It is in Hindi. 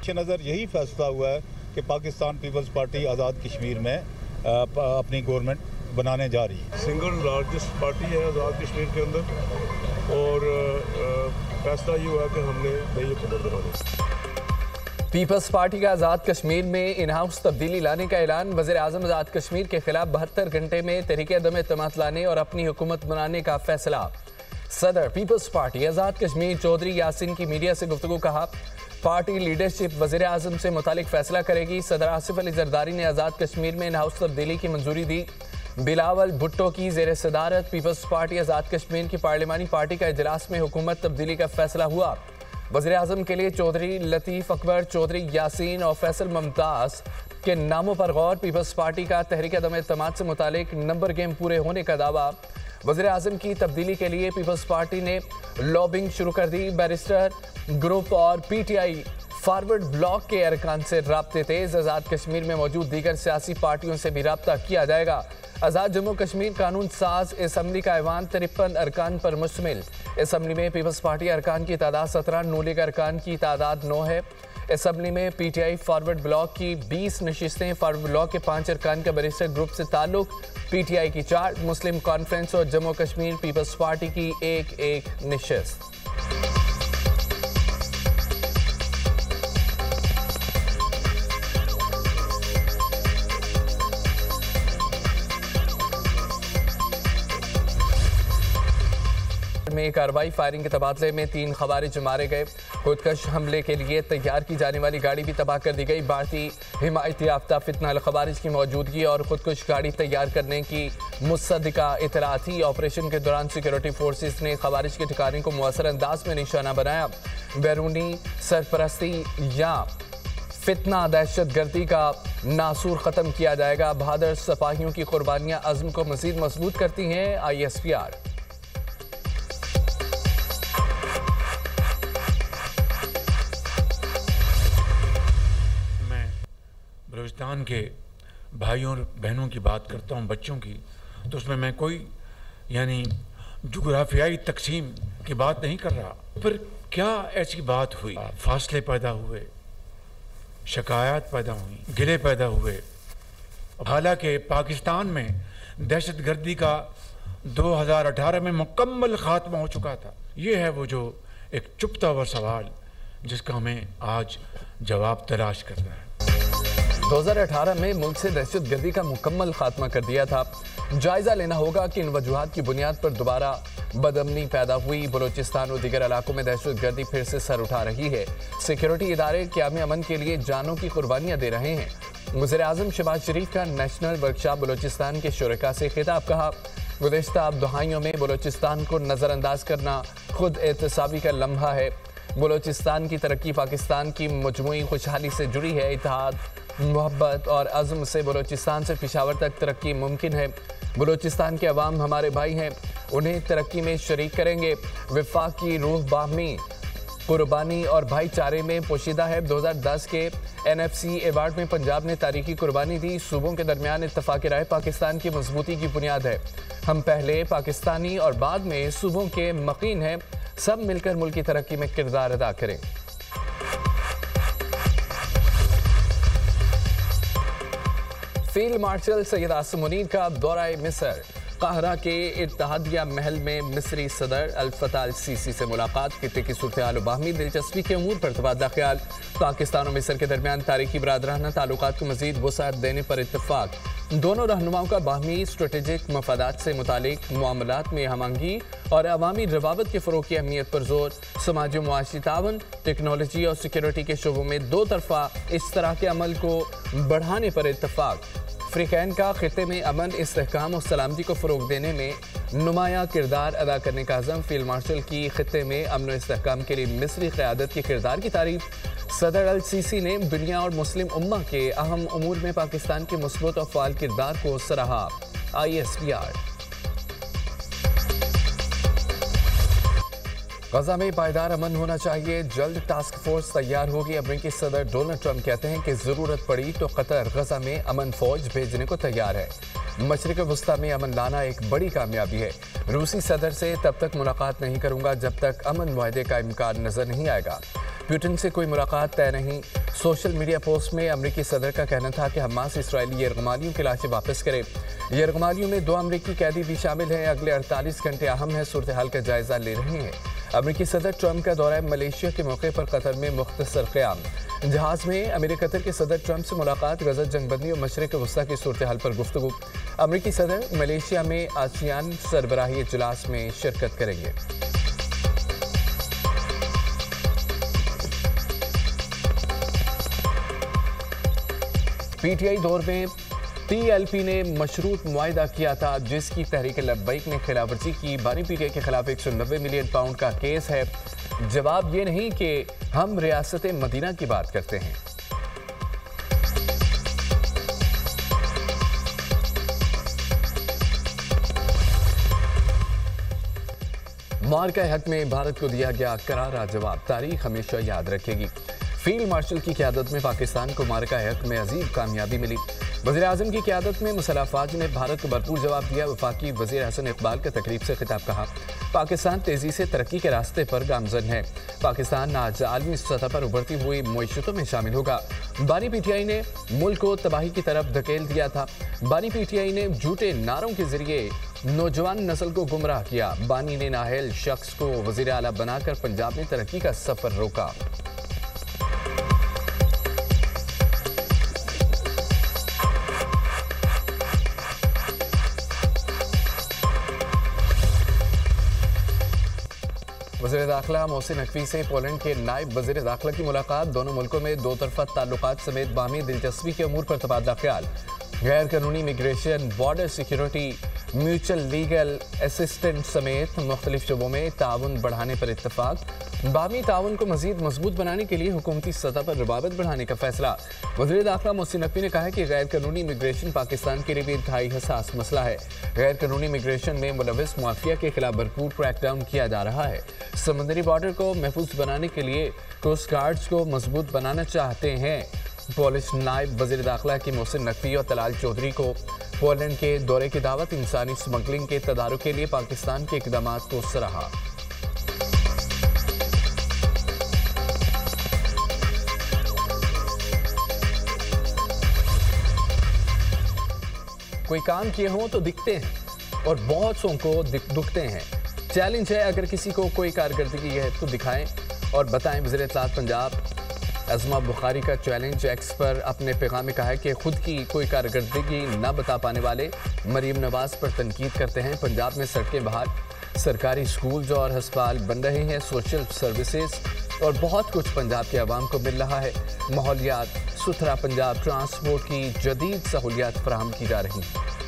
पेश नज़र यही फैसला हुआ है कि पाकिस्तान पीपल्स पार्टी आज़ाद कश्मीर में अपनी गवर्नमेंट बनाने जा रही है। सिंगल लार्जेस्ट पार्टी है आज़ाद कश्मीर के अंदर और फैसला ये हुआ कि हमने नई हुकूमत बनानी। पीपल्स पार्टी का आज़ाद कश्मीर में इन हाउस तब्दीली लाने का ऐलान। वज़ीर आज़म आज़ाद कश्मीर के खिलाफ 72 घंटे में तहरीक अदम एतमाद लाने और अपनी हुकूमत बनाने का फैसला। सदर पीपल्स पार्टी आज़ाद कश्मीर चौधरी यासीन की मीडिया से गुफ्तगू। कहा, पार्टी लीडरशिप वज़ीर आज़म से मुतालिक फैसला करेगी। सदर आसिफ अली जरदारी ने आज़ाद कश्मीर में इन हाउस तब्दीली की मंजूरी दी। बिलावल भुट्टो की ज़ेर सदारत पीपल्स पार्टी आज़ाद कश्मीर की पार्लिमानी पार्टी का इजलास में हुकूमत तब्दीली का फैसला हुआ। वज़ीर आज़म के लिए चौधरी लतीफ़ अकबर, चौधरी यासीन और फैसल मुमताज़ के नामों पर गौर। पीपल्स पार्टी का तहरीक अदम एतमाद से मुतालिक नंबर गेम पूरे होने का दावा। वज़ीर आज़म की तब्दीली के लिए पीपल्स पार्टी ने लॉबिंग शुरू कर दी। बैरिस्टर ग्रुप और PTI फॉरवर्ड ब्लॉक के अरकान से राब्ते तेज। आज़ाद कश्मीर में मौजूद दीगर सियासी पार्टियों से भी राब्ता किया जाएगा। आज़ाद जम्मू कश्मीर कानून साज असम्बली का ऐवान 53 अरकान पर मुश्तमिल। असम्बली में पीपल्स पार्टी अरकान की तादाद 17, नून लीग अरकान की तादाद 9 है। असम्बली में PTI फॉरवर्ड ब्लॉक की 20 नशिस्तें, फॉरवर्ड ब्लॉक के 5 अरकान का बैरिस्टर ग्रुप से ताल्लुक, PTI की 4, मुस्लिम कॉन्फ्रेंस और जम्मू कश्मीर पीपल्स पार्टी की एक नशिस्त। में कार्रवाई। फायरिंग के तबादले में 3 खवारिज मारे गए। खुदकश हमले के लिए तैयार की जाने वाली गाड़ी भी तबाह कर दी गई। भारतीय हिमायत याफ्ता फितना अल खवारिज की मौजूदगी और खुदकश गाड़ी तैयार करने की मुसद्दिका इतला थी। ऑपरेशन के दौरान सिक्योरिटी फोर्सेस ने खवारिज के ठिकाने को मुअस्सर अंदाज में निशाना बनाया। बैरूनी सरपरस्ती या फितना दहशत गर्दी का नासूर ख़त्म किया जाएगा। बहादुर सिपाहियों की कुर्बानियाँ अज़्म को मज़ीद मजबूत करती हैं। ISPR। बलूचिस्तान के भाइयों और बहनों की बात करता हूँ, बच्चों की, तो उसमें मैं कोई यानी जुग्राफियाई तकसीम की बात नहीं कर रहा। पर क्या ऐसी बात हुई, फासले पैदा हुए, शिकायत पैदा हुई, गिले पैदा हुए। हालांकि पाकिस्तान में दहशत गर्दी का 2018 में मुकम्मल खात्मा हो चुका था। ये है वो जो एक चुपता हुआ सवाल जिसका हमें आज जवाब तलाश करना है। 2018 में मुल्क से दहशत गर्दी का मुकम्मल खात्मा कर दिया था। जायजा लेना होगा कि इन वजूहात की बुनियाद पर दोबारा बदअमनी पैदा हुई। बलूचिस्तान और दीगर इलाकों में दहशत गर्दी फिर से सर उठा रही है। सिक्योरिटी इदारे क़याम अमन के लिए जानों की कुर्बानियाँ दे रहे हैं। वज़ीर आज़म शहबाज शरीफ का नेशनल वर्कशॉप बलूचिस्तान के शुरका से खिताब। कहा, गुज़िश्ता दहाइयों में बलूचिस्तान को नज़रअंदाज करना खुद एहतसाबी का लम्हा है। बलूचिस्तान की तरक्की पाकिस्तान की मजमूई खुशहाली से जुड़ी है। इत्तेहाद, मोहब्बत और अज़्म से बलूचिस्तान से पेशावर तक तरक्की मुमकिन है। बलूचिस्तान के अवाम हमारे भाई हैं, उन्हें तरक्की में शरीक करेंगे। वफाक की रूह बाहमी कुर्बानी और भाईचारे में पोशीदा है। 2010 के NFC अवार्ड में पंजाब ने तारीखी कुर्बानी दी। सूबों के दरमियान इत्तफाक़ राय पाकिस्तान की मजबूती की बुनियाद है। हम पहले पाकिस्तानी और बाद में सूबों के मकीन हैं। सब मिलकर मुल्क की तरक्की में किरदार अदा करें। फील्ड मार्शल सैयद आसिम मुनीर का दौरा मिस्र। काहिरा के इत्तेहादिया महल में मिस्री सदर अल फतह अल सीसी से मुलाकात। खित्ते की सूरत-ए-हाल बाहमी दिलचस्पी के अमूर पर तबादला ख्याल। पाकिस्तान और मिस्र के दरमियान तारीखी बरादराना ताल्लुकात को मजीद वसाअत देने पर इत्तफाक। दोनों रहनुमाओं का बाहमी स्ट्रेटेजिक मफादात से मुतालिक मामलात में हमआंगी और अवामी रवाबत के फ़रोग़ की अहमियत पर जोर। समाजी मुआशी तावन, टेक्नोलॉजी और सिक्योरिटी के शोबों में दो तरफ़ा इश्तराक अमल को बढ़ाने पर इत्तफाक। अफ्रीकैन का खित्ते में अमन, इस्तेहकाम और सलामती को फ़रोग़ देने में नुमायाँ किरदार अदा करने का अज़म। फील्ड मार्शल की खित्ते में अमन और इस्तेहकाम के लिए मिस्री क़यादत के किरदार की तारीफ़। सदर अल सीसी ने दुनिया और मुस्लिम उम्मा के अहम उमूर में पाकिस्तान के मुस्बत और फ़ाल किरदार को सराहा। ISPR। गजा में पायदार अमन होना चाहिए, जल्द टास्क फोर्स तैयार होगी। अमेरिकी सदर डोनाल्ड ट्रंप कहते हैं कि ज़रूरत पड़ी तो कतर गजा में अमन फौज भेजने को तैयार है। मशरिक़ वस्ता में अमन लाना एक बड़ी कामयाबी है। रूसी सदर से तब तक मुलाकात नहीं करूंगा जब तक अमन मुआहदे का इम्कान नजर नहीं आएगा। पुतिन से कोई मुलाकात तय नहीं। सोशल मीडिया पोस्ट में अमरीकी सदर का कहना था कि हमास इसराइली यरगमालियों की लाशें वापस करे। यरगमालियों में 2 अमरीकी कैदी भी शामिल हैं। अगले 48 घंटे अहम है, सूरत हाल का जायजा ले रहे हैं। अमरीकी सदर ट्रंप का दौरा मलेशिया के मौके पर कतर में मुख्तसर क़याम। जहाज में अमीर कतर के सदर ट्रंप से मुलाकात, गजा जंगबंदी और मशरिक़ वस्ता की सूरत हाल पर गुफ्तगू। अमरीकी सदर मलेशिया में आसियान सरबराही इजलास में शिरकत करेंगे। पीटीआई दौर में पीएलपी ने मशरूत मुआहिदा किया था, जिसकी तहरीक लब्बैक ने खिलाफवर्जी की। बानी पीटीआई के खिलाफ 190 मिलियन पाउंड का केस है। जवाब ये नहीं कि हम रियासत मदीना की बात करते हैं। मार्का हक में भारत को दिया गया करारा जवाब, तारीख हमेशा याद रखेगी। फील्ड मार्शल की क़यादत में पाकिस्तान को मार्का हक में अजीब कामयाबी मिली। वज़ीर-ए-आज़म की क़यादत में मुसल्लह अफ़वाज ने भारत को भरपूर जवाब दिया। वफाकी वज़ीर हसन इकबाल का तकरीब से खिताब कहा, पाकिस्तान तेज़ी से तरक्की के रास्ते पर गामज़न है। पाकिस्तान आज आलमी सतह पर उभरती हुई मईशतों में शामिल होगा। बानी पीटीआई ने मुल्क को तबाही की तरफ धकेल दिया था। बानी पीटीआई ने झूठे नारों के जरिए नौजवान नस्ल को गुमराह किया। बानी ने नाअहल शख्स को वज़ीर आला बनाकर पंजाब में तरक्की का सफ़र रोका। वज़ीर दाखिला मोहसिन नकवी से पोलैंड के नायब वज़ीर दाखिला की मुलाकात। दोनों मुल्कों में दो तरफा ताल्लुकात समेत बाहमी दिलचस्पी के अमूर पर तबादला ख्याल। गैर कानूनी immigration, border security, mutual legal assistant समेत मुख्तलिफ शोबों में ताउन बढ़ाने पर इत्तफाक। बाहमी ताउन को मजीद मजबूत बनाने के लिए हुकूमती सतह पर रवाबत बढ़ाने का फैसला। वज़ीर दाखिला मोहसिन नकवी ने कहा है कि गैर कानूनी इमिग्रेशन पाकिस्तान के लिए भी इंतहाई हसास मसला है। गैर कानूनी इमिग्रेशन में मुलविस माफिया के खिलाफ भरपूर क्रैकडाउन किया जा रहा है। समंदरी बॉर्डर को महफूज बनाने के लिए कोस्ट गार्ड्स को मजबूत बनाना चाहते हैं। पोलिश नायब वज़ीर दाखिला की मोहसिन नकवी और तलाल चौधरी को पोलैंड के दौरे की दावत। इंसानी स्मगलिंग के तदारुक के लिए पाकिस्तान के इक़दामात को सराहा। कोई काम किए हों तो दिखते हैं और बहुत सौ को दुखते हैं। चैलेंज है, अगर किसी को कोई कारकर्दगी है तो दिखाएं और बताएं। वज़ीर इत्तलात पंजाब अज़मा बुखारी का चैलेंज एक्स पर अपने पैगाम में कहा है कि खुद की कोई कारकर्दगी न बता पाने वाले मरीम नवाज पर तनकीद करते हैं। पंजाब में सड़कें बहाल, सरकारी स्कूल्स और हस्पताल बन रहे हैं, सोशल सर्विसेज और बहुत कुछ पंजाब के अवाम को मिल रहा है। माहौलियात, सुथरा पंजाब, ट्रांसपोर्ट की जदीद सहूलियात फराहम की जा रही हैं।